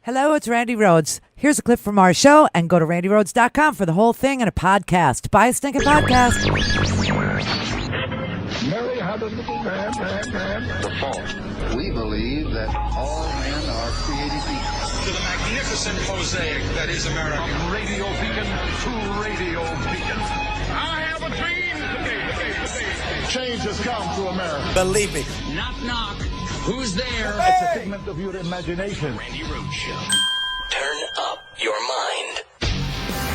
Hello, it's Randi Rhodes. Here's a clip from our show, and go to randyrhodes.com for the whole thing and a podcast. Buy a stinking podcast. Mary had a little man. The fall. We believe that all men are created equal. To the magnificent mosaic that is America. From radio beacon to radio beacon. I have a dream today. Change has come to America. Believe me. Knock, knock. Who's there? It's a figment of your imagination. Randi Rhodes Show. Turn up your mind.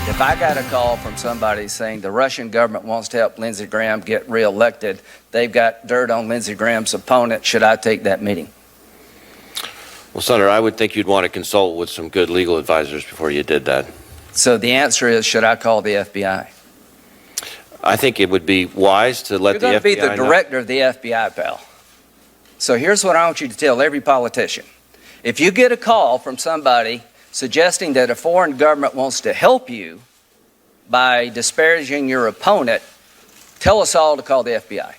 If I got a call from somebody saying the Russian government wants to help Lindsey Graham get reelected, they've got dirt on Lindsey Graham's opponent, should I take that meeting? Well, Senator, I would think you'd want to consult with some good legal advisors before you did that. So the answer is, should I call the FBI? I think it would be wise to let You're the FBI going to be the know. director of the FBI, pal. So here's what I want you to tell every politician. If you get a call from somebody suggesting that a foreign government wants to help you by disparaging your opponent, tell us all to call the FBI.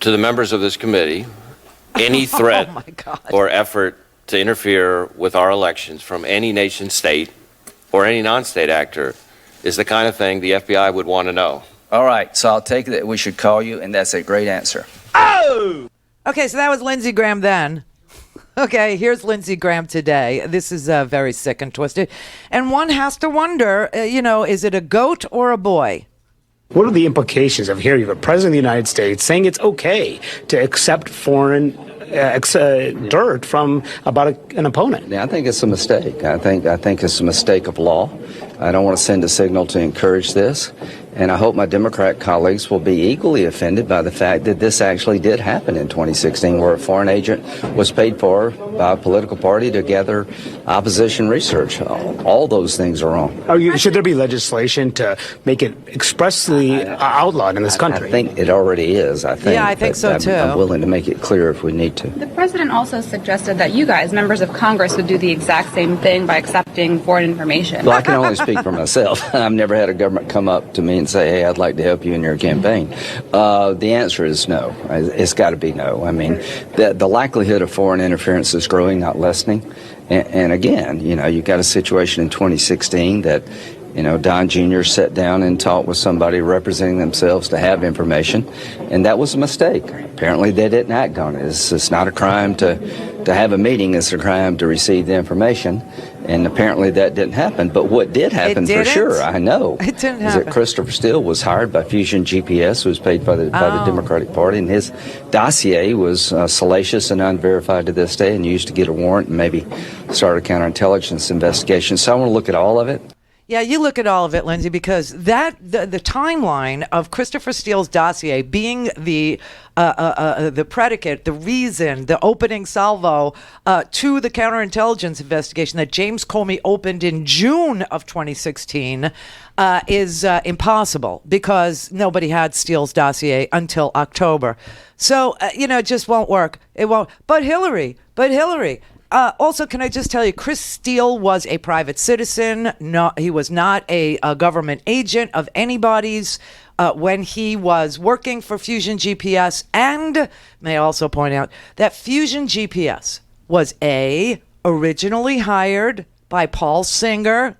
To the members of this committee, any threat or effort to interfere with our elections from any nation state or any non-state actor is the kind of thing the FBI would want to know. All right, so I'll take it that we should call you, and that's a great answer. Oh! Okay, so that was Lindsey Graham then. Okay, here's Lindsey Graham today. This is very sick and twisted. And one has to wonder, is it a goat or a boy? What are the implications of hearing the President of the United States saying it's okay to accept foreign dirt from about an opponent? Yeah, I think it's a mistake. I think it's a mistake of law. I don't want to send a signal to encourage this. And I hope my Democrat colleagues will be equally offended by the fact that this actually did happen in 2016, where a foreign agent was paid for by a political party to gather opposition research. All those things are wrong. Should there be legislation to make it expressly outlawed in this country? I think it already is. I think so too. I'm willing to make it clear if we need to. The president also suggested that you guys, members of Congress, would do the exact same thing by accepting foreign information. Well, I can only speak for myself. I've never had a government come up to me and say, hey, I'd like to help you in your campaign. The answer is no. It's got to be no. I mean, the likelihood of foreign interference is growing, not lessening. And again, you've got a situation in 2016 that, Don Jr. sat down and talked with somebody representing themselves to have information, and that was a mistake. Apparently, they didn't act on it. It's not a crime to have a meeting. It's a crime to receive the information, and apparently that didn't happen. But what did happen for sure, I know, it didn't is happen. that Christopher Steele was hired by Fusion GPS, who was paid by the Democratic Party, and his dossier was salacious and unverified to this day, and used to get a warrant and maybe start a counterintelligence investigation. So I want to look at all of it. Yeah, you look at all of it, Lindsey, because the timeline of Christopher Steele's dossier being the predicate, the reason, the opening salvo to the counterintelligence investigation that James Comey opened in June of 2016 is impossible, because nobody had Steele's dossier until October. So, it just won't work. It won't. But Hillary. Also, can I just tell you, Chris Steele was a private citizen. No, he was not a government agent of anybody's when he was working for Fusion GPS. And may I also point out that Fusion GPS was originally hired by Paul Singer,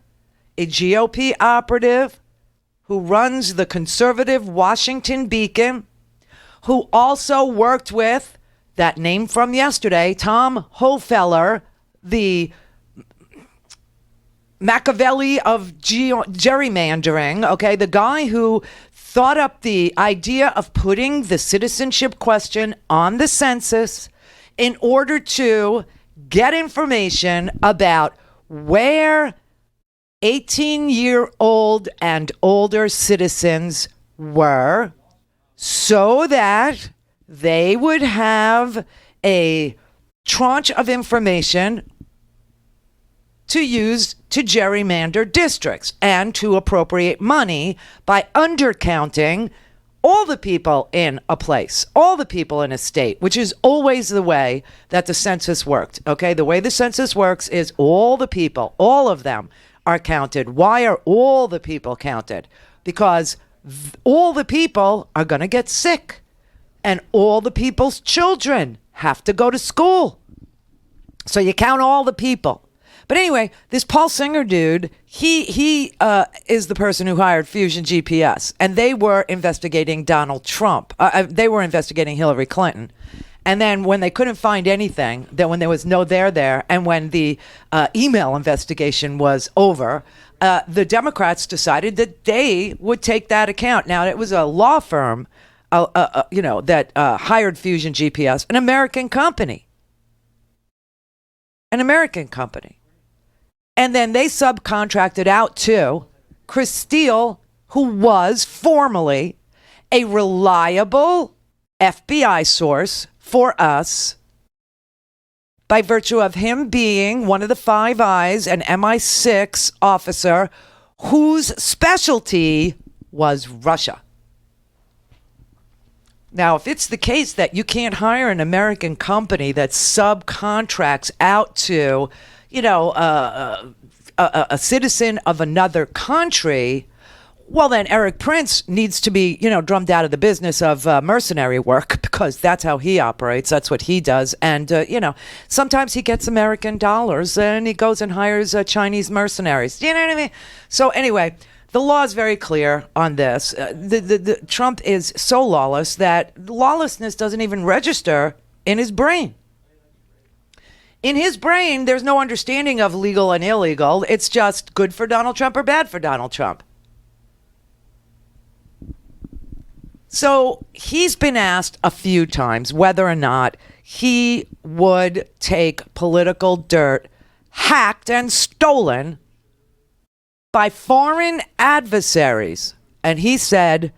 a GOP operative who runs the conservative Washington Beacon, who also worked with that name from yesterday, Tom Hofeller, the Machiavelli of gerrymandering, okay, the guy who thought up the idea of putting the citizenship question on the census in order to get information about where 18-year-old and older citizens were, so that they would have a tranche of information to use to gerrymander districts and to appropriate money by undercounting all the people in a place, all the people in a state, which is always the way that the census worked. Okay, the way the census works is all the people, all of them are counted. Why are all the people counted? Because all the people are going to get sick. And all the people's children have to go to school. So you count all the people. But anyway, this Paul Singer dude, he is the person who hired Fusion GPS, and they were investigating Donald Trump. They were investigating Hillary Clinton. And then when they couldn't find anything, then when there was no there, and when the email investigation was over, the Democrats decided that they would take that account. Now, it was a law firm, that hired Fusion GPS, an American company. An American company. And then they subcontracted out to Chris Steele, who was formerly a reliable FBI source for us by virtue of him being one of the Five Eyes, an MI6 officer whose specialty was Russia. Now, if it's the case that you can't hire an American company that subcontracts out to, a citizen of another country, well, then Eric Prince needs to be, drummed out of the business of mercenary work, because that's how he operates. That's what he does. And, sometimes he gets American dollars and he goes and hires Chinese mercenaries. You know what I mean? So anyway, the law is very clear on this. The Trump is so lawless that lawlessness doesn't even register in his brain. In his brain, there's no understanding of legal and illegal. It's just good for Donald Trump or bad for Donald Trump. So he's been asked a few times whether or not he would take political dirt hacked and stolen by foreign adversaries. And he said,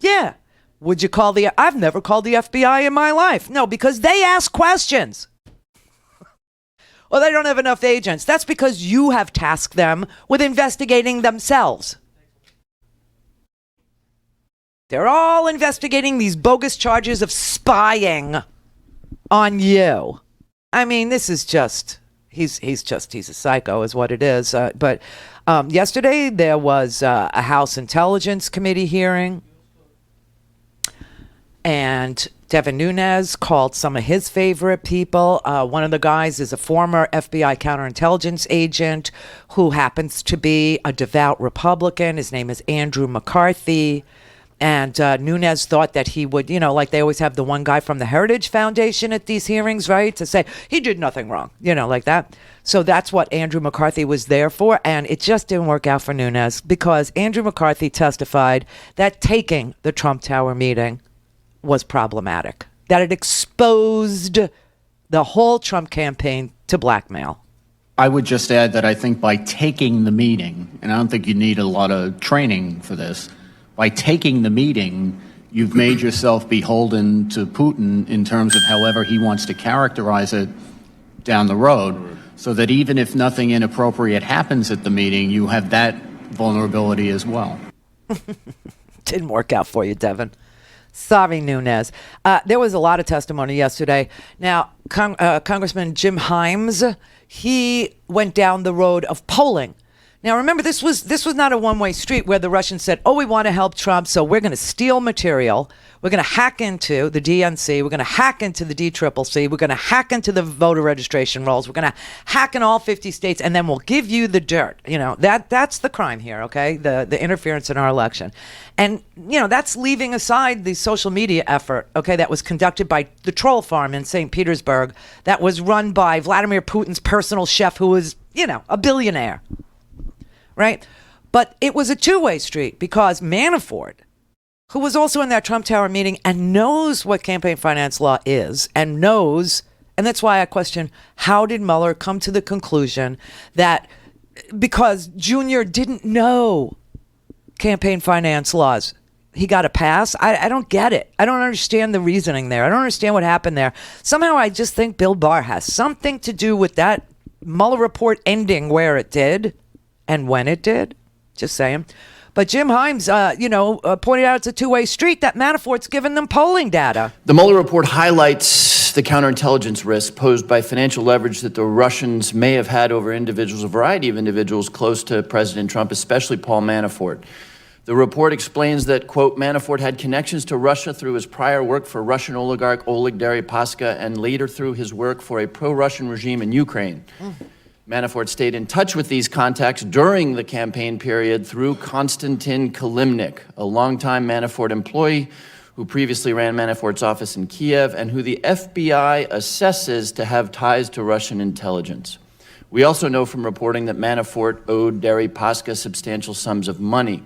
yeah. Would you call I've never called the FBI in my life. No, because they ask questions. Well, they don't have enough agents. That's because you have tasked them with investigating themselves. They're all investigating these bogus charges of spying on you. I mean, this is just, he's a psycho is what it is. But yesterday there was a House Intelligence Committee hearing, and Devin Nunes called some of his favorite people. One of the guys is a former FBI counterintelligence agent who happens to be a devout Republican. His name is Andrew McCarthy. And Nunes thought that he would, like they always have the one guy from the Heritage Foundation at these hearings, right? To say he did nothing wrong, like that. So that's what Andrew McCarthy was there for. And it just didn't work out for Nunes, because Andrew McCarthy testified that taking the Trump Tower meeting was problematic, that it exposed the whole Trump campaign to blackmail. I would just add that I think by taking the meeting, and I don't think you need a lot of training for this, by taking the meeting, you've made yourself beholden to Putin in terms of however he wants to characterize it down the road, so that even if nothing inappropriate happens at the meeting, you have that vulnerability as well. Didn't work out for you, Devin. Sorry, Nunes. There was a lot of testimony yesterday. Now, Congressman Jim Himes, he went down the road of polling. Now, remember, this was not a one-way street where the Russians said, oh, we want to help Trump, so we're going to steal material. We're going to hack into the DNC. We're going to hack into the DCCC. We're going to hack into the voter registration rolls. We're going to hack in all 50 states, and then we'll give you the dirt. That's the crime here, okay? The interference in our election. And, that's leaving aside the social media effort, okay, that was conducted by the troll farm in St. Petersburg that was run by Vladimir Putin's personal chef, who was, a billionaire. Right? But it was a two-way street, because Manafort, who was also in that Trump Tower meeting and knows what campaign finance law is, and that's why I question, how did Mueller come to the conclusion that because Junior didn't know campaign finance laws, he got a pass? I don't get it. I don't understand the reasoning there. I don't understand what happened there. Somehow I just think Bill Barr has something to do with that Mueller report ending where it did. And when it did, just saying. But Jim Himes, pointed out it's a two-way street, that Manafort's given them polling data. The Mueller report highlights the counterintelligence risk posed by financial leverage that the Russians may have had over individuals, a variety of individuals close to President Trump, especially Paul Manafort. The report explains that, quote, Manafort had connections to Russia through his prior work for Russian oligarch Oleg Deripaska and later through his work for a pro-Russian regime in Ukraine. Manafort stayed in touch with these contacts during the campaign period through Konstantin Kilimnik, a longtime Manafort employee who previously ran Manafort's office in Kiev and who the FBI assesses to have ties to Russian intelligence. We also know from reporting that Manafort owed Deripaska substantial sums of money.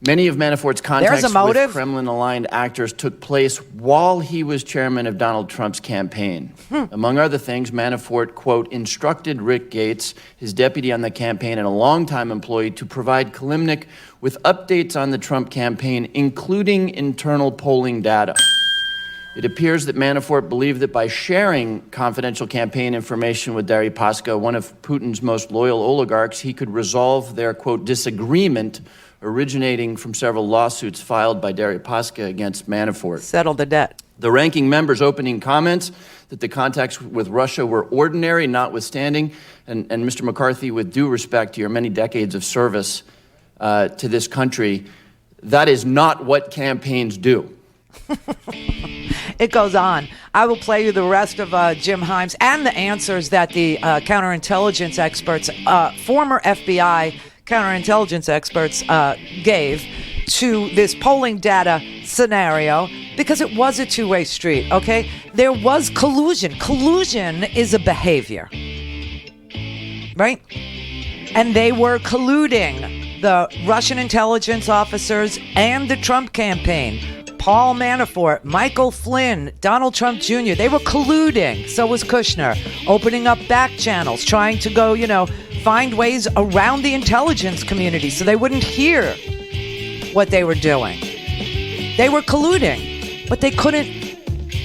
Many of Manafort's contacts with Kremlin-aligned actors took place while he was chairman of Donald Trump's campaign. Among other things, Manafort, quote, instructed Rick Gates, his deputy on the campaign and a longtime employee, to provide Kilimnik with updates on the Trump campaign, including internal polling data. It appears that Manafort believed that by sharing confidential campaign information with Deripaska, one of Putin's most loyal oligarchs, he could resolve their, quote, disagreement originating from several lawsuits filed by Deripaska against Manafort. Settle the debt. The ranking member's opening comments that the contacts with Russia were ordinary, notwithstanding, and Mr. McCarthy, with due respect to your many decades of service to this country, that is not what campaigns do. It goes on. I will play you the rest of Jim Himes and the answers that the counterintelligence experts, former FBI counterintelligence experts gave to this polling data scenario, because it was a two-way street, okay? There was collusion. Collusion is a behavior, right? And they were colluding, the Russian intelligence officers and the Trump campaign. Paul Manafort, Michael Flynn, Donald Trump Jr., they were colluding. So was Kushner, opening up back channels, trying to go, find ways around the intelligence community so they wouldn't hear what they were doing. They were colluding, but they couldn't.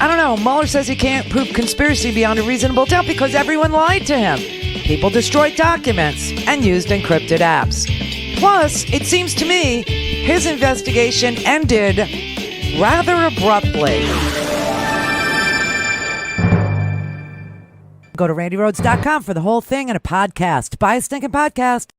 I don't know. Mueller says he can't prove conspiracy beyond a reasonable doubt because everyone lied to him. People destroyed documents and used encrypted apps. Plus, it seems to me his investigation ended rather abruptly. Go to RandiRhodes.com for the whole thing and a podcast. Buy a stinking podcast.